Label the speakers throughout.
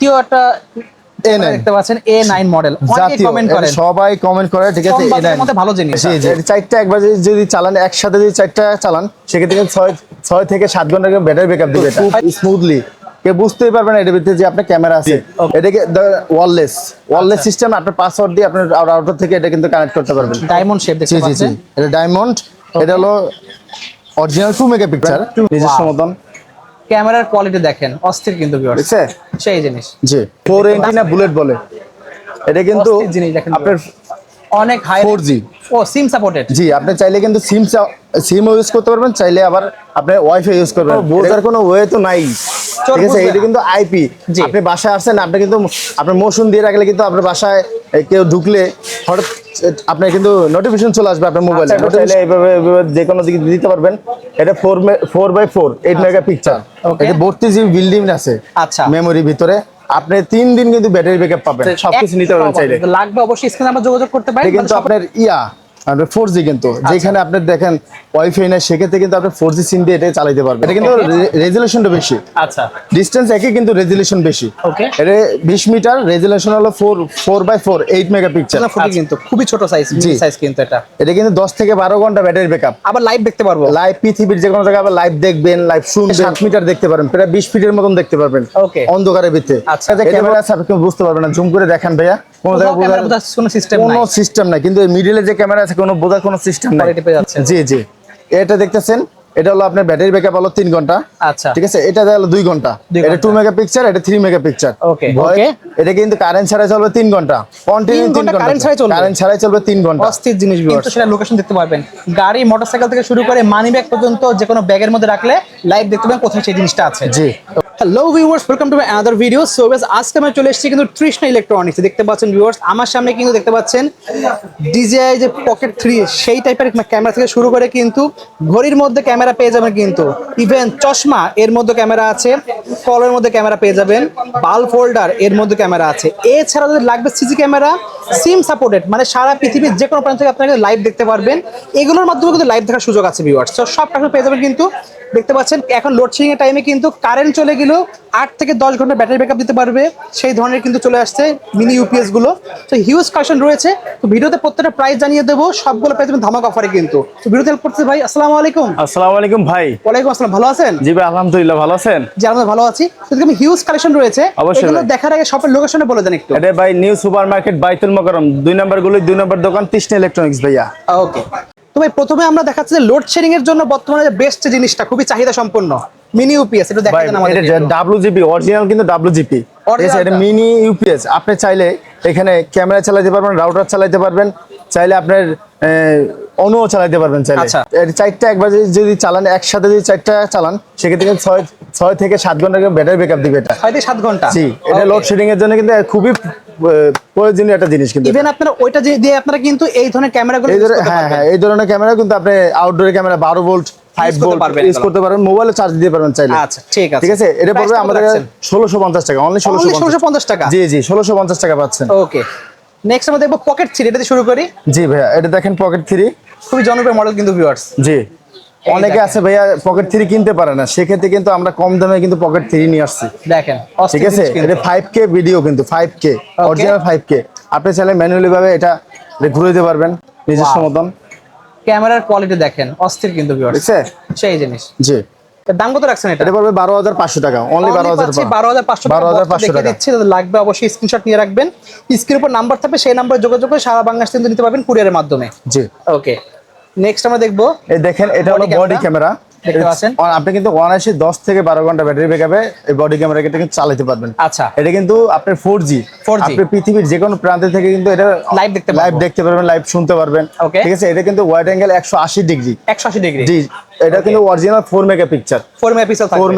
Speaker 1: জাতীয় একটা
Speaker 2: A9
Speaker 1: দেখতে পাচ্ছেন A9 মডেল, অনেকে কমেন্ট করেন,
Speaker 2: সবাই কমেন্ট করে, ঠিক আছে।
Speaker 1: এর মধ্যে ভালো জিনিস।
Speaker 2: জি জি, চারটা একবার যদি চালান, একসাথে যদি চারটা চালান, সেক্ষেত্রে 6 থেকে 7 ঘন্টা ব্যাটারি ব্যাকআপ দিবে, এটা খুব স্মুথলি। কে বুঝতেই পারবেন না এটার ভিতরে যে আপনার ক্যামেরা আছে। এটাকে ওয়্যারলেস সিস্টেম, আপনার পাসওয়ার্ড দিয়ে আপনার রাউটার থেকে এটা কিন্তু কানেক্ট করতে পারবেন।
Speaker 1: ডায়মন্ড শেপ দেখতে পাচ্ছেন,
Speaker 2: এটা ডায়মন্ড। এটা হলো অরিজিনাল 2 মেগাপিক্সেল নিজস্ব মতন।
Speaker 1: ক্যামেরার কোয়ালিটি দেখেন, অস্থির কিন্তু ভিউয়ার্স,
Speaker 2: বুঝছে
Speaker 1: সেই জিনিস।
Speaker 2: জি, 480 না বুলেট বলে, এটা কিন্তু
Speaker 1: জিনিস দেখেন
Speaker 2: আপনার
Speaker 1: অনেক হাই
Speaker 2: 4G।
Speaker 1: ও সিম সাপোর্টেড।
Speaker 2: জি, আপনি চাইলে কিন্তু সিম ইউজ করতে পারবেন, চাইলে আবার আপনি ওয়াইফাই ইউজ করবেন। বোঝার কোনো ওয়ে তো নাই, ঠিক আছে। এটা কিন্তু আইপি। আপনি বাসায় আসছেন, আপনি কিন্তু আপনার মোশন দিয়ে রাখলে কিন্তু আপনার বাসায় কেউ ঢুকলে হঠাৎ আপনার কিন্তু নোটিফিকেশন চলে আসবে আপনার মোবাইলে। চাইলে এইভাবে যে কোনো দিকে দিতে পারবেন। এটা 4x4 8 মেগাপিক্সেল। এটা 32 জিবি বিল্ডিং আছে
Speaker 1: আচ্ছা
Speaker 2: মেমোরি ভিতরে। আপনি 3 দিন কিন্তু ব্যাটারি ব্যাকআপ পাবেন, সবকিছু নিতে পারবেন চাইলে।
Speaker 1: লাগবে অবশ্যই স্ক্রিনে আমরা যোগাযোগ করতে পারি।
Speaker 2: কিন্তু আপনার আপনার 4G কিন্তু যেখানে আপনি দেখেন ওয়াইফাই না, সেক্ষেত্রে কিন্তু আপনি 4G সিম দিয়ে এটা চালাতে পারবেন। এটা কিন্তু রেজুলেশনটা বেশি,
Speaker 1: আচ্ছা
Speaker 2: ডিসটেন্স একই কিন্তু রেজুলেশন বেশি।
Speaker 1: ওকে,
Speaker 2: এটা 20 মিটার, রেজুলেশন হলো 4x4 8 মেগাপিক্সেল।
Speaker 1: কিন্তু খুবই ছোট সাইজ, সাইজ কিন্তু এটা
Speaker 2: কিন্তু 10 থেকে 12 ঘন্টা ব্যাটারি ব্যাকআপ।
Speaker 1: আবার লাইভ দেখতে পারবো,
Speaker 2: লাইভ পৃথিবীর যে কোনো জায়গায় আবার লাইভ দেখবেন, লাইভ শুনবেন। 7 মিটার দেখতে পারবেন, প্রায় 20 ফিটের মতন দেখতে পারবেন অন্ধকারের ভিতরে।
Speaker 1: আচ্ছা,
Speaker 2: ক্যামেরা আছে আপনি বুঝতে পারবেন না, জুম করে দেখান ভাইয়া, কোনো জায়গায় বোঝার কোনো সিস্টেম নাই। কিন্তু মিডিলে যে ক্যামেরা আছে কোনো বোঝার কোনো সিস্টেম নাই। জি জি, এটা দেখতেছেন, এটা হলো আপনার ব্যাটারি ব্যাকআপ হলো 3 ঘন্টা।
Speaker 1: আচ্ছা
Speaker 2: ঠিক আছে, এটা হলো 2 ঘন্টা। এটা 2 মেগাপিক্সেল, এটা 3 মেগাপিক্সেল।
Speaker 1: ওকে ওকে,
Speaker 2: এটা কিন্তু কারেন্ট ছাড়া চলবে 3 ঘন্টা, কন্টিনিউ 3 ঘন্টা কারেন্ট ছাড়াই চলবে 3 ঘন্টা।
Speaker 1: অস্থির জিনিস কিন্তু সেটা লোকেশন দেখতে পারবেন, গাড়ি মোটরসাইকেল থেকে শুরু করে মানি ব্যাগ পর্যন্ত যে কোনো ব্যাগের মধ্যে রাখলে লাইভ দেখতে পাবেন কোথায় সেই জিনিসটা আছে।
Speaker 2: জি,
Speaker 1: hello viewers, welcome to my another video. So guys, আজকে আমরা চলে এসেছি কিন্তু তৃষ্ণা ইলেকট্রনিক্স। দেখতে পাচ্ছেন ভিউয়ার্স, আমার সামনে কিন্তু দেখতে পাচ্ছেন DJI যে পকেট 3 সেই টাইপের ক্যামেরা থেকে শুরু করে কিন্তু ঘড়ির মধ্যে ক্যামেরা পেয়ে যাবেন, কিন্তু ইভেন চশমা এর মধ্যে ক্যামেরা আছে, কলের মধ্যে ক্যামেরা পেয়ে যাবেন, বাল্ব হোল্ডার এর মধ্যে ক্যামেরা আছে। এছাড়া যদি লাগবে সিসি ক্যামেরা, সিম সাপোর্টেড, মানে সারা পৃথিবীর যে কোনো প্রান্ত থেকে আপনারা লাইভ দেখতে পারবেন। এগুলোর মাধ্যমে কিন্তু লাইভ দেখার সুযোগ আছে ভিউয়ার্স। তো সব টাকা পেয়ে যাবেন। কিন্তু দেখতে পাচ্ছেন এখন লোডশেডিং এর টাইমে কিন্তু কারেন্ট চলে গেলেও 8 থেকে 10 ঘন্টা ব্যাটারি ব্যাকআপ দিতে পারবে, সেই ধরনের কিন্তু চলে আসছে মিনি ইউপিএস গুলো। তো হিউজ কালেকশন রয়েছে। তো ভিডিওতে প্রত্যেকটা প্রাইস জানিয়ে দেবো, সবগুলো পেয়ে যাবেন ধামাকা অফারে কিন্তু। তো ভিডিওতে হেল্প করতে ভাই, আসসালামু আলাইকুম।
Speaker 2: আসসালামু আলাইকুম ভাই।
Speaker 1: ওয়ালাইকুম আসসালাম, ভালো আছেন?
Speaker 2: জি ভাই, আলহামদুলিল্লাহ, ভালো আছেন?
Speaker 1: জি আমরা ভালো আছি। তো তুমি হিউজ কালেকশন রয়েছে, এগুলো দেখার আগে শপের লোকেশনে বলে দেন একটু।
Speaker 2: এটা ভাই নিউ সুপার মার্কেট বাইতুল মোকাররম 2 নম্বর গলি 2 নম্বর দোকান তৃষ্ণা ইলেকট্রনিক্স ভাইয়া।
Speaker 1: ওকে, তো ভাই প্রথমে আমরা দেখাচ্ছি যে লোডশেডিং এর জন্য বর্তমানে যে বেস্ট জিনিসটা, খুবই চাহিদা সম্পন্ন মিনি ইউপিএস। এটা দেখা দেন আমাদের।
Speaker 2: এটা WGP অরিজিনাল, কিন্তু WGP এটা মিনি ইউপিএস। আপনি চাইলে এখানে ক্যামেরা চালাতে পারবেন, রাউটার চালাতে পারবেন, চাইলে আপনার অনুও চালাতে পারবেন চাইলে। এর চারটা একবার যদি চালান, একসাথে যদি চারটা চালান, সেক্ষেত্রে 6 থেকে 7 ঘন্টা ব্যাটারি ব্যাকআপ দিবে। এটা
Speaker 1: 6 থেকে 7 ঘন্টা।
Speaker 2: জি, এটা লোডশেডিং এর জন্য কিন্তু খুবই প্রয়োজনীয় একটা জিনিস। কিন্তু
Speaker 1: ইভেন আপনারা ওইটা দিয়ে আপনারা কিন্তু এই ধরনের ক্যামেরাগুলো ইউজ করতে পারবেন।
Speaker 2: হ্যাঁ, এই ধরনের ক্যামেরা কিন্তু আপনি outdoor camera 12 volt 5 volt use করতে পারবেন, মোবাইলে চার্জ দিতে পারবেন চাইলে।
Speaker 1: আচ্ছা ঠিক আছে,
Speaker 2: ঠিক আছে। এটা পড়বে আমাদের 1650 টাকা, অনলি
Speaker 1: 1650 টাকা।
Speaker 2: জি জি, 1650 টাকা পাচ্ছেন।
Speaker 1: ওকে, নেক্সট আমরা দেখব পকেট 3, এটা দিয়ে শুরু করি।
Speaker 2: জি ভাইয়া, এটা দেখেন পকেট 3,
Speaker 1: খুবই জনপ্রিয় মডেল কিন্তু ভিউয়ার্স।
Speaker 2: জি, অনেকে আছে ভাইয়া পকেট 3 কিনতে পারে না, সেক্ষেত্রে কিন্তু আমরা কম দামে কিন্তু পকেট 3 নিয়ে আসছি।
Speaker 1: দেখেন,
Speaker 2: ঠিক আছে। এটা 5K ভিডিও, কিন্তু 5K অরিজিনাল 5K। আপনি চাইলে ম্যানুয়ালি ভাবে এটা ঘুরে দিতে পারবেন নিজস্ব মতন।
Speaker 1: ক্যামেরার কোয়ালিটি দেখেন, অস্থির কিন্তু ভিউয়ার্স,
Speaker 2: দেখছে
Speaker 1: সেই জিনিস।
Speaker 2: জি,
Speaker 1: এর দাম কত রাখছেন? এটা
Speaker 2: পড়বে 12500 টাকা, অনলি 12500
Speaker 1: টাকা দিচ্ছি। লাগবে অবশ্যই স্ক্রিনশট নিয়ে রাখবেন, স্ক্রিনের উপর নাম্বার থাকবে, সেই নাম্বারে যোগাযোগ করে সারা বাংলাদেশ থেকে নিতে পারবেন কুরিয়ারের মাধ্যমে।
Speaker 2: জি,
Speaker 1: ওকে, নেক্সট আমরা দেখবো,
Speaker 2: এই দেখেন, এটা হলো বডি ক্যামেরা।
Speaker 1: দেখতে পাচ্ছেন
Speaker 2: আপনি কিন্তু অনায়াসে 10 থেকে 12 ঘন্টা ব্যাটারি ব্যাকআপে এই বডি ক্যামেরা কিন্তু চালাতে পারবেন।
Speaker 1: আচ্ছা,
Speaker 2: এটা কিন্তু আপনার 4G। আপনি পৃথিবীর যে কোনো প্রান্ত থেকে কিন্তু এটা লাইভ দেখতে পারবেন, লাইভ শুনতে পারবেন। ঠিক আছে। এটা কিন্তু ওয়াইড অ্যাঙ্গেল 180 ডিগ্রি। জি, এটা কিন্তু অরিজিনাল 4 মেগাপিক্সেল। 4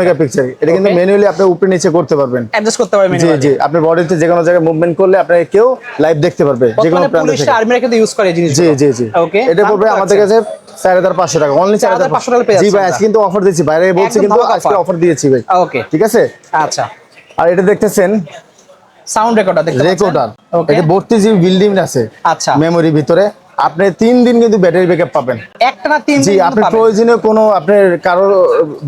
Speaker 2: মেগাপিক্সেল। এটা কিন্তু ম্যানুয়ালি আপনি উপরে নিচে করতে পারবেন,
Speaker 1: অ্যাডজাস্ট করতে পারবেন।
Speaker 2: জি জি, আপনি বডিতে যে কোনো জায়গায় মুভমেন্ট করলে আপনার কেউ লাইভ দেখতে পারবে যে কোনো প্রান্ত থেকে।
Speaker 1: আর্মিরা কিন্তু ইউজ করে জিনিস।
Speaker 2: জি জি জি,
Speaker 1: ওকে,
Speaker 2: এটা পড়বে আমাদের কাছে 4500 টাকা, অনলি 4500 টাকা পেয়ে যাচ্ছেন। জি ভাই, আজকে কিন্তু অফার দিয়েছি, বাইরে বলছি কিন্তু আজকে অফার দিয়েছি ভাই।
Speaker 1: ওকে,
Speaker 2: ঠিক আছে।
Speaker 1: আচ্ছা,
Speaker 2: আর এটা দেখতেছেন
Speaker 1: সাউন্ড রেকর্ডার,
Speaker 2: এটা 32 জিবি বিল্ডিং আছে।
Speaker 1: আচ্ছা,
Speaker 2: মেমোরি ভিতরে আপনি 3 দিন কিন্তু ব্যাটারি ব্যাকআপ পাবেন।
Speaker 1: একটা না 3
Speaker 2: জি,
Speaker 1: দিন
Speaker 2: আপনি
Speaker 1: পাবেন।
Speaker 2: প্রয়োজনীয় কোনো আপনার কারো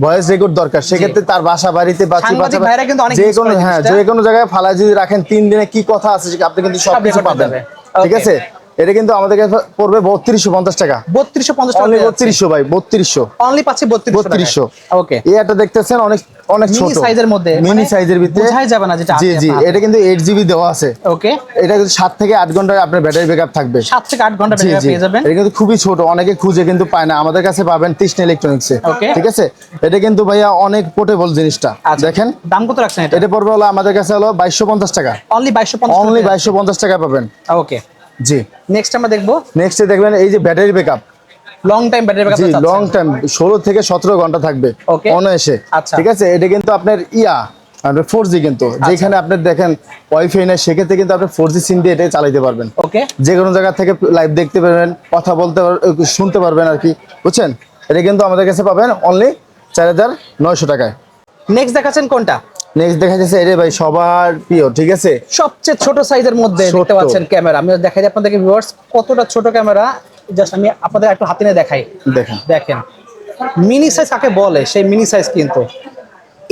Speaker 2: ভয়েস রেকর্ড দরকার, সেক্ষেত্রে তার বাসা বাড়িতে
Speaker 1: সাংবাদিক ভাইরা কিন্তু অনেক
Speaker 2: যে
Speaker 1: use
Speaker 2: কোনো
Speaker 1: করে
Speaker 2: হ্যাঁ
Speaker 1: জিনিসটা।
Speaker 2: যে কোনো জায়গায় ফালা যদি রাখেন 3 দিনে কি কথা আছে আপনি কিন্তু সব কিছু
Speaker 1: record হয়ে
Speaker 2: পাবেন।
Speaker 1: যাবে।
Speaker 2: ঠিক
Speaker 1: Okay.
Speaker 2: আছে, এটা কিন্তু আমাদের কাছে পড়বে 3250 টাকা।
Speaker 1: 3250 টাকা
Speaker 2: অনলি
Speaker 1: পেয়ে যাচ্ছে।
Speaker 2: 3200 ভাই, 3200।
Speaker 1: অনলি পাচ্ছি 3200
Speaker 2: ওকে,
Speaker 1: ওকে।
Speaker 2: এটা দেখতেছেন অনেক অনেক ছোট
Speaker 1: মিনি সাইজের মধ্যে,
Speaker 2: মিনি সাইজের ভিতরে
Speaker 1: বোঝাই যাবে না যেটা
Speaker 2: জি
Speaker 1: আছে
Speaker 2: জি,
Speaker 1: আপনার হাতে।
Speaker 2: এটা কিন্তু 8GB দেওয়া আছে।
Speaker 1: ওকে,
Speaker 2: এটা কিন্তু 7 থেকে 8 ঘন্টা আপনার ব্যাটারি ব্যাকআপ থাকবে।
Speaker 1: 7 থেকে 8 ঘন্টা
Speaker 2: জি
Speaker 1: ব্যাটারি
Speaker 2: জি,
Speaker 1: পেয়ে যাবেন।
Speaker 2: এটা কিন্তু খুবই ছোট, অনেকে খুঁজে কিন্তু পায় না, আমাদের কাছে পাবেন তৃষ্ণা ইলেকট্রনিক্সে।
Speaker 1: Okay.
Speaker 2: ঠিক আছে, এটা কিন্তু ভাইয়া অনেক পোর্টেবল জিনিসটা।
Speaker 1: আচ্ছা,
Speaker 2: দেখেন
Speaker 1: দাম কত রাখছেন এটা?
Speaker 2: এটা পড়বে হলো আমাদের কাছে হলো 2250 টাকা।
Speaker 1: অনলি 2250
Speaker 2: অনলি 2250 টাকা পাবেন।
Speaker 1: ওকে,
Speaker 2: জি,
Speaker 1: নেক্সট আমরা দেখবো
Speaker 2: নেক্সটে দেখবেন এই যে battery backup.
Speaker 1: Long time battery backup
Speaker 2: জি, লং টাইম 16 থেকে 17 ঘন্টা থাকবে
Speaker 1: Okay.
Speaker 2: অনায়াসে।
Speaker 1: আচ্ছা।
Speaker 2: ঠিক আছে, এটা কিন্তু আপনার আপনার 4G কিন্তু, যেখানে আপনি দেখেন ওয়াইফাই নাই, সেক্ষেত্রে কিন্তু আপনি 4G সিম দিয়ে এটা চালাতে পারবেন।
Speaker 1: ওকে,
Speaker 2: যে কোনো জায়গা থেকে লাইভ দেখতে পারবেন, কথা বলতে শুনতে পারবেন আর কি, বুঝছেন। এটা কিন্তু আমাদের কাছে পাবেন অনলি 4900 টাকায়।
Speaker 1: নেক্সট দেখাচ্ছেন কোনটা?
Speaker 2: নেক্সট দেখা যাচ্ছে এটা ভাই সবার প্রিয়। ঠিক আছে,
Speaker 1: সবচেয়ে ছোট সাইজের মধ্যে
Speaker 2: ছোট।
Speaker 1: দেখতে পাচ্ছেন ক্যামেরা। আমি দেখাই আপনাদেরকে ভিউয়ার্স কতটা ছোট ক্যামেরা, জাস্ট আমি আপনাদের একটু হাতে নিয়ে দেখাই।
Speaker 2: দেখেন
Speaker 1: দেখেন মিনি সাইজ কাকে বলে, সেই মিনি সাইজ কিন্তু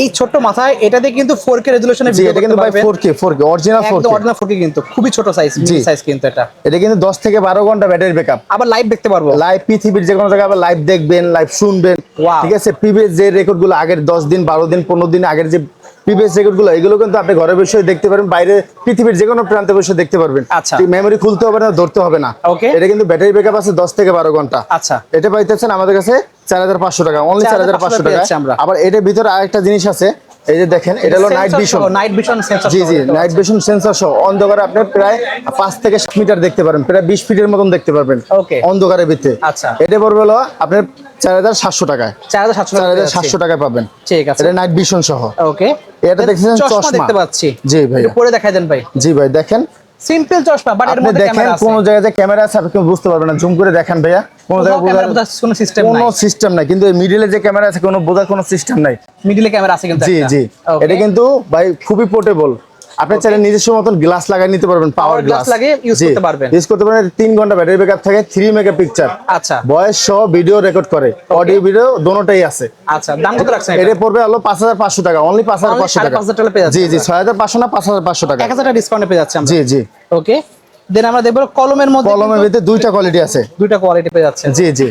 Speaker 1: এই ছোট মাথায় এটা দিয়ে কিন্তু 4K রেজোলিউশনে
Speaker 2: জি,
Speaker 1: ভিডিও
Speaker 2: এটা কিন্তু ভাই 4K অরিজিনাল 4K।
Speaker 1: একদম অরিজিনাল 4K কিন্তু খুবই ছোট সাইজ, মিনি সাইজ কিন্তু এটা।
Speaker 2: এটা কিন্তু 10 থেকে 12 ঘন্টা ব্যাটারি ব্যাকআপ।
Speaker 1: আবার লাইভ দেখতে পারবো।
Speaker 2: লাইভ পৃথিবীর যে কোনো জায়গায় আবার লাইভ দেখবেন, লাইভ শুনবেন।
Speaker 1: Wow.
Speaker 2: ঠিক আছে, প্রিভিয়াস যে রেকর্ড গুলো আগের 10 দিন 12 দিন 15 দিন আগের যে প্রিভিয়াস রেকর্ড গুলো, এগুলো কিন্তু আপনি ঘরে বসে দেখতে পারবেন, বাইরে পৃথিবীর যে কোনো প্রান্তে বসে দেখতে পারবেন।
Speaker 1: আচ্ছা।
Speaker 2: মেমোরি খুলতে হবে না, ধরতে হবে না।
Speaker 1: Okay.
Speaker 2: এটা কিন্তু ব্যাটারি ব্যাকআপ আছে 10 থেকে 12 ঘন্টা।
Speaker 1: আচ্ছা,
Speaker 2: এটা পাইতেছেন আমাদের কাছে 4500 টাকা, অনলি 4500 টাকা।
Speaker 1: পেয়েছি আমরা।
Speaker 2: আবার এটার ভিতরে আরেকটা জিনিস আছে, এই যে দেখেন, এটা হলো night vision.
Speaker 1: Night vision sensor.
Speaker 2: জি জি, নাইট ভিশন সেন্সর সহ অন্ধকারে আপনি প্রায় 5 থেকে 7 মিটার দেখতে পারবেন, প্রায় 20 ফিটের মতন দেখতে পারবেন
Speaker 1: Okay.
Speaker 2: অন্ধকারের ভিতরে।
Speaker 1: আচ্ছা।
Speaker 2: এটা পড়বে হলো আপনার 4700 টাকায়।
Speaker 1: 4700
Speaker 2: টাকায় পাবেন।
Speaker 1: ঠিক আছে,
Speaker 2: এটা নাইট ভিশন সহ।
Speaker 1: ওকে।
Speaker 2: এটা দেখছেন চশমা
Speaker 1: দেখতে পাচ্ছি।
Speaker 2: জি ভাই,
Speaker 1: একটু পরে দেখাই দেন ভাই।
Speaker 2: জি ভাই, দেখেন
Speaker 1: সিম্পল চশমা, বাট এর
Speaker 2: আপনি
Speaker 1: মধ্যে
Speaker 2: দেখেন
Speaker 1: ক্যামেরা আছে।
Speaker 2: কোন জায়গায় যে ক্যামেরা আছে আপনি কেউ বুঝতে পারবেন না, জুম করে দেখেন ভাইয়া, কোন জায়গায়
Speaker 1: ক্যামেরা বোঝার কোনো সিস্টেম নাই।
Speaker 2: কোনো সিস্টেম নাই, কিন্তু এই মিডলে যে ক্যামেরা আছে কোনো বোঝার কোনো সিস্টেম নাই।
Speaker 1: মিডলে ক্যামেরা আছে কিন্তু
Speaker 2: জি
Speaker 1: একটা।
Speaker 2: জি,
Speaker 1: Okay.
Speaker 2: এটা কিন্তু ভাই খুবই পোর্টেবল। আপনি চাইলে নিজস্ব মতন গ্লাস লাগাই নিতে পারবেন, পাওয়ার
Speaker 1: glass
Speaker 2: গ্লাস
Speaker 1: লাগিয়ে use করতে পারবেন।
Speaker 2: ইউজ করতে পারবেন। 3 ঘন্টা ব্যাটারি ব্যাকআপ থাকে, 3 মেগাপিক্সেল।
Speaker 1: আচ্ছা
Speaker 2: ভয়েস সহ ভিডিও রেকর্ড করে, অডিও ভিডিও দোনোটাই আছে।
Speaker 1: আচ্ছা, দাম কত রাখছেন
Speaker 2: এটা পড়বে হলো 5500 টাকা, অনলি 5500 টাকা।
Speaker 1: 5500 টাকা পেয়ে যাচ্ছে।
Speaker 2: জি জি, 6500 না 5500 টাকা।
Speaker 1: 1000 টাকা ডিসকাউন্টে পেয়ে যাচ্ছে আমরা।
Speaker 2: জি জি,
Speaker 1: ওকে, দেন আমরা দেখব কলমের মধ্যে
Speaker 2: কলমের ভিতরে দুইটা কোয়ালিটি আছে।
Speaker 1: দুইটা কোয়ালিটি পেয়ে যাচ্ছে।
Speaker 2: জি জি,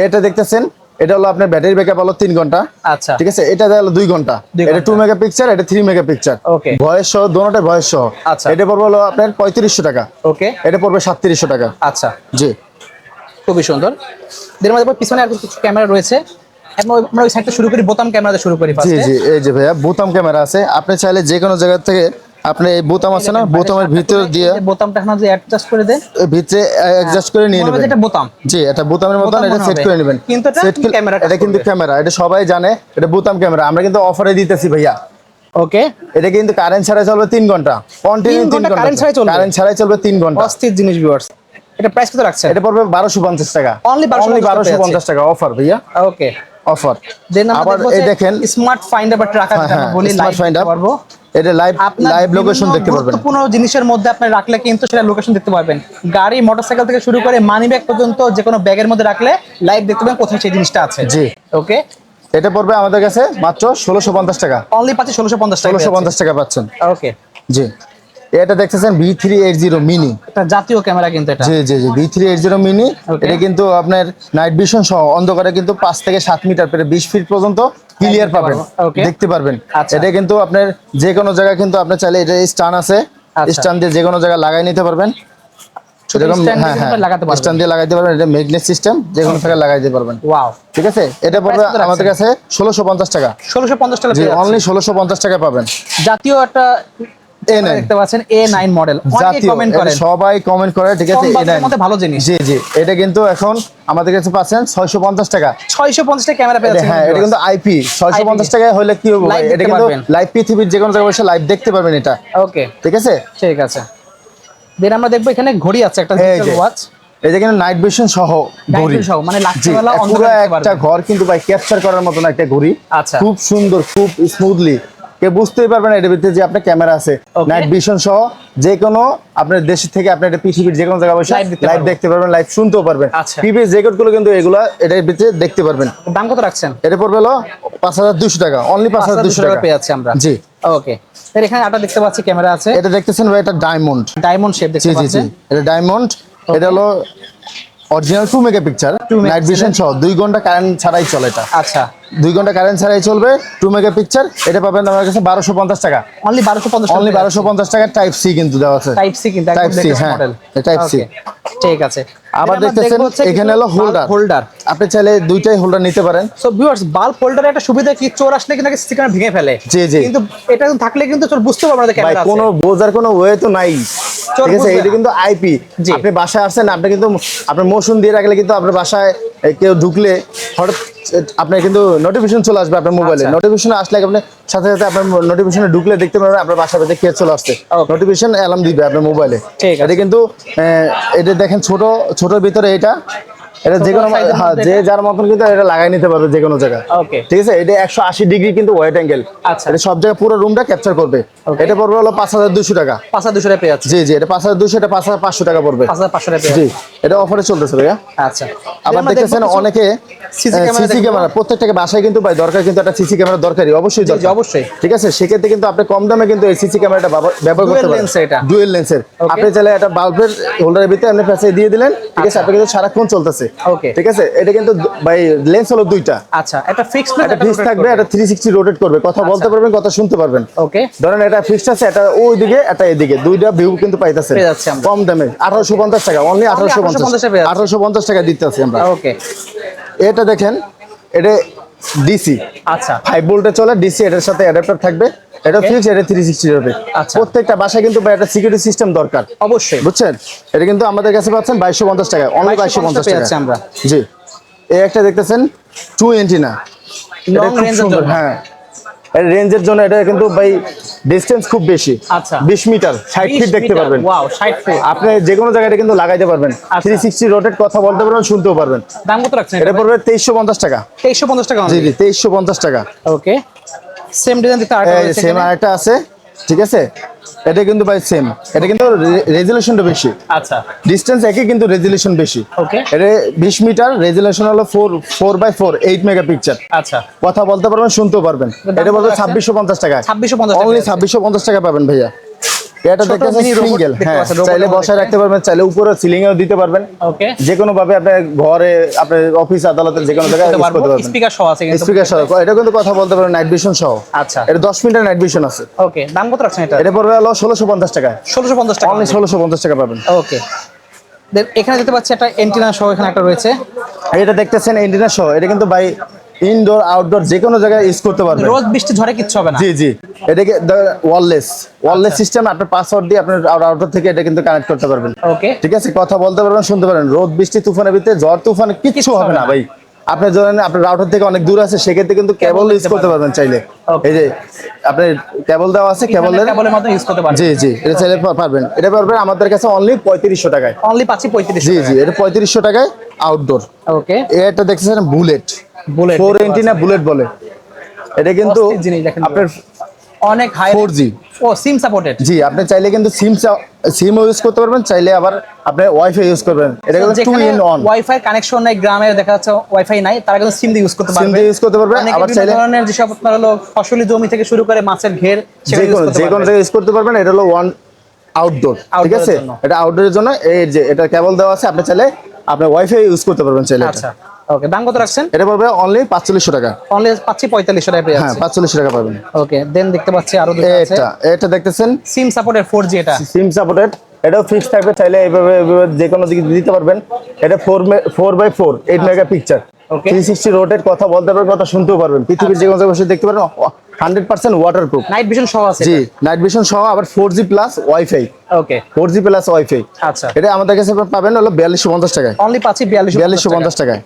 Speaker 2: এটা দেখতেছেন, এটা হলো আপনার ব্যাটারি ব্যাকআপ হলো 3 ঘন্টা।
Speaker 1: আচ্ছা,
Speaker 2: ঠিক আছে, এটা হলো 2 ঘন্টা।
Speaker 1: 2
Speaker 2: এটা
Speaker 1: ঘন্টা।
Speaker 2: 2 মেগাপিক্সেল, এটা 3 মেগাপিক্সেল।
Speaker 1: Okay.
Speaker 2: ভয়েস সহ দোনোটাই ভয়েস সহ।
Speaker 1: আচ্ছা।
Speaker 2: এটা পড়বে হলো আপনার 3500 টাকা।
Speaker 1: ওকে,
Speaker 2: এটা পড়বে 3700 টাকা।
Speaker 1: আচ্ছা,
Speaker 2: জি,
Speaker 1: খুবই সুন্দর। দেন আমাদের পিছনে আর কিছু ক্যামেরা রয়েছে। এখন আমরা ওই সাইডটা শুরু করি, বোতাম ক্যামেরাতে শুরু করি
Speaker 2: জি
Speaker 1: ফার্স্টে।
Speaker 2: জি, এই যে ভাইয়া বোতাম ক্যামেরা আছে, আপনি চাইলে যে কোনো জায়গা থেকে আপনি এই বোতাম আছে না, বোতামের ভিতর দিয়ে
Speaker 1: বোতামটা এখন যে অ্যাডজাস্ট করে দেন,
Speaker 2: ভিতরে অ্যাডজাস্ট করে নিয়ে
Speaker 1: মনে হবে
Speaker 2: নেবেন।
Speaker 1: যে এটা বোতাম।
Speaker 2: জি, এটা বোতামের মতন,
Speaker 1: বোতাম
Speaker 2: এটা
Speaker 1: মনে
Speaker 2: সেট
Speaker 1: হবে।
Speaker 2: করে নেবেন।
Speaker 1: কিন্তু এটা
Speaker 2: সেট করে
Speaker 1: ক্যামেরা কাজ
Speaker 2: এটা কিন্তু
Speaker 1: করবে।
Speaker 2: ক্যামেরা, এটা সবাই জানে এটা বোতাম ক্যামেরা। আমরা কিন্তু অফারে দিতেছি ভাইয়া।
Speaker 1: ওকে,
Speaker 2: এটা কিন্তু কারেন্ট ছাড়াই চলবে 3 ঘন্টা, কন্টিনিউ 3
Speaker 1: ঘন্টা
Speaker 2: ঘন্টা
Speaker 1: কারেন্ট ছাড়াই চলবে?
Speaker 2: কারেন্ট ছাড়াই চলবে 3 ঘন্টা।
Speaker 1: অস্থির জিনিস ভিউয়ার্স। এটা প্রাইস কত রাখছেন?
Speaker 2: এটা পড়বে 1250 টাকা।
Speaker 1: Only 1250
Speaker 2: টাকা অফার ভাইয়া,
Speaker 1: ওকে।
Speaker 2: অফার।
Speaker 1: দেন আমরা
Speaker 2: আবার
Speaker 1: দেখবো
Speaker 2: এই
Speaker 1: যে
Speaker 2: দেখেন
Speaker 1: স্মার্ট ফাইন্ডার বা ট্র্যাকার যেটা আমরা বলি,
Speaker 2: স্মার্ট
Speaker 1: লাইভ
Speaker 2: ফাইন্ড
Speaker 1: দেখতে পারবো।
Speaker 2: এটা লাইভ
Speaker 1: আপনার
Speaker 2: লাইভ লোকেশন
Speaker 1: বিভিন্ন
Speaker 2: দেখতে পারবেন।
Speaker 1: গুরুত্বপূর্ণ জিনিসের মধ্যে আপনি রাখলে কিন্তু সেটা লোকেশন দেখতে পারবেন। গাড়ি, মোটরসাইকেল থেকে শুরু করে মানি ব্যাগ পর্যন্ত যে কোনো ব্যাগের মধ্যে রাখলে লাইভ দেখতে পাবেন কোথায় সেই জিনিসটা আছে।
Speaker 2: জি।
Speaker 1: ওকে,
Speaker 2: এটা পড়বে আমাদের কাছে মাত্র 1650 টাকা।
Speaker 1: অনলি পাচ্ছি 1650 টাকা।
Speaker 2: 1650 টাকা পাচ্ছেন।
Speaker 1: ওকে,
Speaker 2: জি, এটা দেখতেছেন V380 মিনি।
Speaker 1: এটা জাতীয় ক্যামেরা কিন্তু এটা।
Speaker 2: জি জি জি, V380 মিনি।
Speaker 1: Okay.
Speaker 2: এটা কিন্তু আপনার নাইট ভিশন সহ অন্ধকারে কিন্তু 5 থেকে 7 মিটার প্রায় 20 ফিট পর্যন্ত ক্লিয়ার
Speaker 1: দেখতে
Speaker 2: পাবেন,
Speaker 1: পারবো। Okay.
Speaker 2: দেখতে পারবেন।
Speaker 1: আচ্ছা।
Speaker 2: এটা কিন্তু আপনার যে কোনো জায়গায় কিন্তু আপনি চাইলে এটা স্ট্যান্ড আছে,
Speaker 1: আচ্ছা।
Speaker 2: স্ট্যান্ড দিয়ে যে কোনো জায়গায় লাগাই নিতে পারবেন।
Speaker 1: ছোট
Speaker 2: এরকম
Speaker 1: stand
Speaker 2: হ্যাঁ
Speaker 1: দিয়ে
Speaker 2: হ্যাঁ,
Speaker 1: লাগাতে পারবেন।
Speaker 2: স্ট্যান্ড দিয়ে লাগাইতে পারবেন। এটা ম্যাগনেট সিস্টেম, যে কোনো জায়গায় লাগাইতে পারবেন।
Speaker 1: ওয়াও,
Speaker 2: ঠিক আছে, এটা পড়বে
Speaker 1: price কত
Speaker 2: আমাদের কাছে 1650 টাকা।
Speaker 1: 1650 টাকা
Speaker 2: জি,
Speaker 1: পেয়ে
Speaker 2: অনলি
Speaker 1: যাচ্ছি।
Speaker 2: 1650 টাকা পাবেন।
Speaker 1: জাতীয় একটা
Speaker 2: A9
Speaker 1: দেখতে পাচ্ছেন, A9 মডেল। অনেকে
Speaker 2: জাতীয়,
Speaker 1: কমেন্ট
Speaker 2: এটা
Speaker 1: করেন
Speaker 2: সবাই কমেন্ট করে। ঠিক আছে,
Speaker 1: কম বাজেটের
Speaker 2: A9
Speaker 1: মধ্যে ভালো জিনিস।
Speaker 2: জি জি, এটা কিন্তু এখন আমাদের কাছে পাচ্ছেন 650 টাকা।
Speaker 1: 650 টাকা ক্যামেরা পেয়ে যাচ্ছেন।
Speaker 2: হ্যাঁ, এটা কিন্তু আইপি 650 টাকায় হলে কি হবে?
Speaker 1: Live
Speaker 2: এটা
Speaker 1: দেখতে
Speaker 2: কিন্তু
Speaker 1: পারবেন।
Speaker 2: লাইভ পৃথিবীর যে কোনো জায়গায় বসে লাইভ দেখতে পারবেন এটা।
Speaker 1: ওকে,
Speaker 2: ঠিক আছে,
Speaker 1: ঠিক আছে। দেন আমরা দেখবো এখানে ঘড়ি আছে, একটা
Speaker 2: এই
Speaker 1: ডিজিটাল
Speaker 2: যে
Speaker 1: ওয়াচ।
Speaker 2: এটা কিন্তু নাইট ভিশন সহ ঘড়ি
Speaker 1: সহ, মানে
Speaker 2: জি,
Speaker 1: রাত্রিবেলা
Speaker 2: পুরো
Speaker 1: অন্ধকারে দেখতে
Speaker 2: একটা
Speaker 1: পারবেন।
Speaker 2: ঘর কিন্তু ভাই ক্যাপচার করার মতন একটা ঘড়ি।
Speaker 1: আচ্ছা।
Speaker 2: খুব সুন্দর, খুব স্মুথলি কেউ বুঝতেই পারবে না এটার ভিতরে যে আপনার ক্যামেরা আছে, নাইট ভিশন সহ যে কোনো আপনার দেশ থেকে আপনি এটা পৃথিবীর যে কোনো জায়গায় বসে লাইভ দেখতে পারবেন, লাইভ শুনতেও পারবেন। প্রিভিয়াস রেকর্ড গুলো কিন্তু এগুলা এটার ভিতরে দেখতে পারবেন।
Speaker 1: দাম কত রাখছেন?
Speaker 2: এটা পড়বে হলো 5200 টাকা, অনলি 5200 টাকা
Speaker 1: পেয়ে যাচ্ছি আমরা।
Speaker 2: জি
Speaker 1: ওকে, এখানে আটা দেখতে পাচ্ছি, ক্যামেরা আছে।
Speaker 2: এটা দেখতেছেন ভাই, এটা ডায়মন্ড
Speaker 1: শেপ দেখতে পাচ্ছেন।
Speaker 2: এটা ডায়মন্ড, এটা হলো অরিজিনাল 2 মেগাপিক্সেল নাইট ভিশন সহ 2 ঘন্টা কারেন্ট ছাড়াই চলে এটা।
Speaker 1: আচ্ছা,
Speaker 2: 2 ঘন্টা কারেন্ট ছাড়াই চলবে, 2 মেগাপিক্সেল। এটা পাবেন আমার কাছে 1250 টাকা,
Speaker 1: অনলি 1250,
Speaker 2: অনলি 1250 টাকা। টাইপ সি কিন্তু দেওয়া আছে,
Speaker 1: টাইপ সি কিন্তু
Speaker 2: টাইপ সি, হ্যাঁ টাইপ সি।
Speaker 1: ঠিক আছে।
Speaker 2: আবার দেখতেছেন এখানে হলো হোল্ডার, আপনি চাইলে দুইটাই হোল্ডার নিতে পারেন।
Speaker 1: সো ভিউয়ার্স, বাল্ব হোল্ডারের একটা সুবিধা কি, চোর আসলে কিন্তু স্টিকার ভেঙে ফেলে।
Speaker 2: জি জি,
Speaker 1: কিন্তু এটা থাকলে কিন্তু চোর বুঝতে পারবে না ক্যামেরা আছে।
Speaker 2: কোনো বোঝার কোনো ওয়ে তো নাই, ঠিক আছে। এটা কিন্তু আইপি, আপনি বাসায় আসছেন, আপনি কিন্তু আপনার মোশন দিয়ে রাখলে কিন্তু আপনার বাসায় কেউ ঢুকলে হঠাৎ আপনার কিন্তু নোটিফিকেশন চলে আসবে আপনার মোবাইলে। নোটিফিকেশন আসলে আপনি সাথে সাথে আপনার নোটিফিকেশনে ঢুকলে দেখতে পারবেন আপনার বাসার ভিতরে কে চলে আসছে, নোটিফিকেশন অ্যালার্ম দিবে আপনার মোবাইলে। এটা কিন্তু এটা দেখেন ছোটর ভিতরে এটা যে কোনো যে যার মতন কিন্তু এটা লাগাই নিতে পারবে যে কোনো জায়গায়, ঠিক আছে। এটা 180 ডিগ্রি কিন্তু ওয়াইড অ্যাঙ্গেল।
Speaker 1: আচ্ছা,
Speaker 2: এটা সব জায়গায় পুরো রুমটা ক্যাপচার করবে। এটা পড়বে হলো 5200 টাকা।
Speaker 1: 5200 টাকা পেয়ে যাচ্ছে।
Speaker 2: জি জি, এটা 5200, এটা 5500 টাকা পড়বে।
Speaker 1: 5500 টাকা পেয়ে
Speaker 2: জি, এটা অফারে চলতেছে ভাইয়া।
Speaker 1: আচ্ছা,
Speaker 2: আবার দেখতেছেন অনেকে সিসি ক্যামেরা প্রত্যেকটা বাসায় কিন্তু ভাই দরকার, কিন্তু একটা সিসি ক্যামেরা দরকারি, অবশ্যই দরকার,
Speaker 1: অবশ্যই,
Speaker 2: ঠিক আছে। সেক্ষেত্রে কিন্তু আপনি কম দামে কিন্তু এই সিসি ক্যামেরাটা ব্যবহার করতে পারেন। ডুয়েল লেন্সের আপনি চাইলে একটা বাল্বের হোল্ডারের ভিতরে আপনি ফেসে দিয়ে দিলেন, ঠিক আছে। আপনি কিন্তু সারাক্ষণ চলতেছে, ঠিক আছে। এটা কিন্তু ভাই লেন্স হলো দুইটা।
Speaker 1: আচ্ছা, একটা ফিক্সড
Speaker 2: একটা ফিক্স থাকবে, এটা 360 রোটেট করবে, কথা বলতে পারবেন, কথা শুনতে পারবেন।
Speaker 1: ওকে,
Speaker 2: ধরেন এটা ফিক্সড আছে, এটা ওইদিকে এটা এদিকে, দুইটা ভিউ কিন্তু পাইতাছেন কম দামে। 1850 টাকা, অনলি 1850 টাকা দিতে আছে আমরা।
Speaker 1: ওকে,
Speaker 2: এটা দেখেন, এটা ডিসি,
Speaker 1: আচ্ছা
Speaker 2: 5 ভোল্টে চলে ডিসি, এটার সাথে অ্যাডাপ্টার থাকবে। এটা ফিক্স, এটা 360 রোটেট। প্রত্যেকটা বাসায় কিন্তু একটা সিকিউরিটি সিস্টেম দরকার,
Speaker 1: অবশ্যই,
Speaker 2: বুঝছেন। এটা কিন্তু আমাদের কাছে পাচ্ছেন 2250 টাকা, অনলি 2250 টাকা
Speaker 1: আমরা।
Speaker 2: জি, এই একটা দেখতেছেন 2 এন্টিনা,
Speaker 1: লং রেঞ্জের জন্য।
Speaker 2: হ্যাঁ, এর রেঞ্জের জন্য এটা কিন্তু ভাই ডিসটেন্স খুব বেশি।
Speaker 1: আচ্ছা,
Speaker 2: 20 মিটার, 60 ফিট দেখতে পারবেন।
Speaker 1: ওয়াও, 60 ফিট
Speaker 2: আপনি যে কোনো জায়গায় কিন্তু লাগাইতে পারবেন। 360 রোটেট, কথা বলতে পারবেন, শুনতেও পারবেন।
Speaker 1: দাম কত রাখছেন?
Speaker 2: এটা পড়বে 2350 টাকা।
Speaker 1: 2350 টাকা,
Speaker 2: জি জি, 2350 টাকা।
Speaker 1: ওকে, সেম ডিজাইন দিতে
Speaker 2: সেম আরেকটা আছে, ঠিক আছে। এটা কিন্তু ভাই সেম, এটা কিন্তু রেজুলেশনটা বেশি।
Speaker 1: আচ্ছা,
Speaker 2: ডিসটেন্স একই কিন্তু রেজুলেশন বেশি।
Speaker 1: ওকে,
Speaker 2: এটা 20 মিটার, রেজুলেশন হলো 4x4 8 মেগাপিক্সেল।
Speaker 1: আচ্ছা,
Speaker 2: কথা বলতে পারবেন, শুনতেও পারবেন। এটা বলতে 2650 টাকা,
Speaker 1: 2650
Speaker 2: অনলি 2650 টাকা পাবেন ভাইয়া। এটা দেখতেছেন সিঙ্গেল, হ্যাঁ, চাইলে বসায় রাখতে পারবেন, চাইলে উপরে সিলিং এও দিতে পারবেন।
Speaker 1: ওকে,
Speaker 2: যে কোনো ভাবে আপনি ঘরে, আপনার অফিস আদালতের যে কোনো জায়গায় ইউজ করতে পারবেন।
Speaker 1: স্পিকার সহ আছে কিন্তু,
Speaker 2: স্পিকার সহ এটা কিন্তু কথা বলতে পারবেন, নাইট ভিশন সহ।
Speaker 1: আচ্ছা,
Speaker 2: এটা 10 মিনিটের নাইট ভিশন আছে।
Speaker 1: ওকে, দাম কত রাখছেন এটা?
Speaker 2: এটা পড়বে হলো 1650 টাকা।
Speaker 1: 1650 টাকা,
Speaker 2: অনলি 1650 টাকা পাবেন।
Speaker 1: ওকে, দেন এখানে দেখতে পাচ্ছি একটা এন্টিনা সহ এখানে একটা রয়েছে।
Speaker 2: এটা দেখতেছেন এন্টিনা সহ, এটা কিন্তু ভাই ইনডোর আউটডোর যে কোনো জায়গায় ইউজ করতে পারবেন।
Speaker 1: রোদ বৃষ্টি ঝড়ে কিচ্ছু হবে না।
Speaker 2: জি জি, এটাকে ওয়্যারলেস সিস্টেম, আপনার পাসওয়ার্ড দিয়ে আপনার আউটডোর থেকে এটা কিন্তু কানেক্ট করতে পারবেন।
Speaker 1: ওকে,
Speaker 2: ঠিক আছে, কথা বলতে পারবেন, শুনতে পারবেন। রোদ বৃষ্টি তুফানের ভিতরে, ঝড় তুফানে কিচ্ছু হবে না ভাই। আপনি ধরেন আপনার রাউটার থেকে অনেক দূর আছে, সেক্ষেত্রে কিন্তু কেবল ইউজ করতে পারবেন চাইলে। এই যে আপনার কেবল দেওয়া আছে, কেবলের
Speaker 1: মাধ্যমে ইউজ করতে পারবেন।
Speaker 2: জি জি, এটা চাইলে পারবেন। এটা পারবেন আমাদের কাছে অনলি 3500 টাকায়।
Speaker 1: অনলি পাচ্ছি 3500।
Speaker 2: জি জি, এটা 3500 টাকায় আউটডোর।
Speaker 1: ওকে,
Speaker 2: এটা দেখছেন বুলেট 4 এন্টিনা বুলেট বলে। এটা কিন্তু আপনার
Speaker 1: অনেক হাই
Speaker 2: 4G,
Speaker 1: ও সিম সাপোর্টেড।
Speaker 2: জি, আপনি চাইলে কিন্তু সিম ইউজ করতে পারবেন, চাইলে আবার আপনি ওয়াইফাই ইউজ করবেন। এটা কিন্তু 2 in 1।
Speaker 1: ওয়াইফাই কানেকশন নাই, গ্রামে দেখা যাচ্ছে ওয়াইফাই নাই, তারা কিন্তু সিম দিয়ে ইউজ করতে পারবে।
Speaker 2: সিম দিয়ে ইউজ করতে পারবে। আবার চাইলে
Speaker 1: ধরনের যেসব আপনার হলো ফসলি জমি থেকে শুরু করে মাছের ঘের,
Speaker 2: যে কোনো জায়গায় ইউজ করতে পারবেন। এটা হলো ওয়ান আউটডোর, ঠিক আছে। এটা আউটডোরের জন্য এই যে এটা কেবল দেওয়া আছে, আপনি চাইলে আপনি ওয়াইফাই ইউজ করতে পারবেন চাইলে।
Speaker 1: আচ্ছা, ওকে, দাম কত রাখছেন?
Speaker 2: এটা পড়বে অনলি 4500 টাকা।
Speaker 1: অনলি পাচ্ছি 4500 টাকা পেয়ে যাচ্ছে।
Speaker 2: হ্যাঁ, 4500 টাকা পাবেন।
Speaker 1: ওকে, দেন দেখতে পাচ্ছি আরো দুটো আছে।
Speaker 2: এটা দেখতেছেন
Speaker 1: সিম সাপোর্টেড 4G, এটা
Speaker 2: সিম সাপোর্টেড, এটাও ফিক্স থাকবে, চাইলে এইভাবে যে কোনো দিকে দিতে পারবেন। এটা 4x4 8 মেগাপিক্সেল, 360 রোটেট, কথা বলতে পারবেন, কথা শুনতেও পারবেন। পৃথিবীর যে কোনো জায়গায় বসে দেখতে পারবেন। 100% ওয়াটারপ্রুফ,
Speaker 1: নাইট ভিশন সহ আছে।
Speaker 2: জি, নাইট ভিশন সহ, আবার 4G প্লাস ওয়াইফাই।
Speaker 1: ওকে,
Speaker 2: 4G প্লাস ওয়াইফাই।
Speaker 1: আচ্ছা,
Speaker 2: এটা আমাদের কাছে পাবেন হলো 4250 টাকায়।
Speaker 1: অনলি পাচ্ছি 4250
Speaker 2: টাকায়।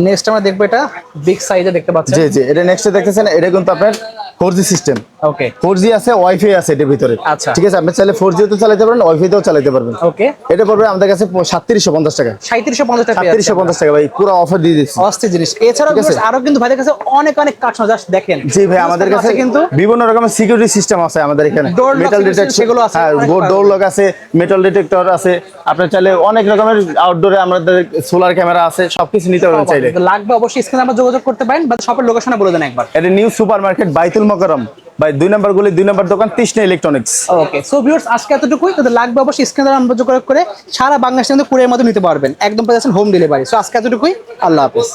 Speaker 1: নেক্সট আমরা দেখবো এটা বিগ সাইজে দেখতে পাচ্ছেন।
Speaker 2: জি জি, এটা নেক্সট দেখতেছেন, এটা কিন্তু আপনার 4G সিস্টেম।
Speaker 1: ওকে
Speaker 2: 4G আছে, ওয়াইফাই আছে এটার ভিতরে।
Speaker 1: আচ্ছা।
Speaker 2: ঠিক আছে, আপনি চাইলে 4G তে চালাতে পারেন, ওয়াইফাই তেও চালাতে পারবেন।
Speaker 1: ওকে
Speaker 2: এটা পড়বে আমাদের কাছে 3750 টাকা।
Speaker 1: 3750 টাকা
Speaker 2: 3750 টাকা ভাই, পুরো অফার দিয়ে দিচ্ছি।
Speaker 1: অস্থির জিনিস। এছাড়াও
Speaker 2: ঠিক আছে।
Speaker 1: viewers আরো কিন্তু ভাইদের কাছে অনেক কালেকশন জাস্ট দেখেন।
Speaker 2: জি ভাই, আমাদের কাছে
Speaker 1: কিন্তু
Speaker 2: বিভিন্ন রকমের সিকিউরিটি সিস্টেম আছে আমাদের এখানে।
Speaker 1: Door lock
Speaker 2: metal
Speaker 1: system
Speaker 2: detector
Speaker 1: সেগুলো আছে,
Speaker 2: হ্যাঁ,
Speaker 1: অনেক
Speaker 2: ডোর লক আছে, মেটাল ডিটেক্টর আছে। আপনি চাইলে অনেক রকমের আউটডোরে আমাদের সোলার ক্যামেরা আছে, সবকিছু নিতে পারবেন চাইলে।
Speaker 1: লাগবে অবশ্যই স্ক্রিনে আমরা যোগাযোগ করতে পারেন, বা শপের লোকেশনে বলে দেন একবার।
Speaker 2: এটা নিউ সুপার মার্কেট বাইতুল মোকাররম ভাই, 2 নম্বর গলি 2 নম্বর দোকান তৃষ্ণা ইলেকট্রনিক্স।
Speaker 1: ওকে সো ভিউয়ার্স আজকে এতটুকুই। তাদের লাগবে অবশ্যই স্ক্রিনে আমরা যোগাযোগ করে সারা বাংলাদেশের মধ্যে কুরিয়ার মধ্যে নিতে পারবেন, একদম পেয়ে যাচ্ছেন হোম ডেলিভারি। সো আজকে এতটুকুই, আল্লাহ হাফেজ।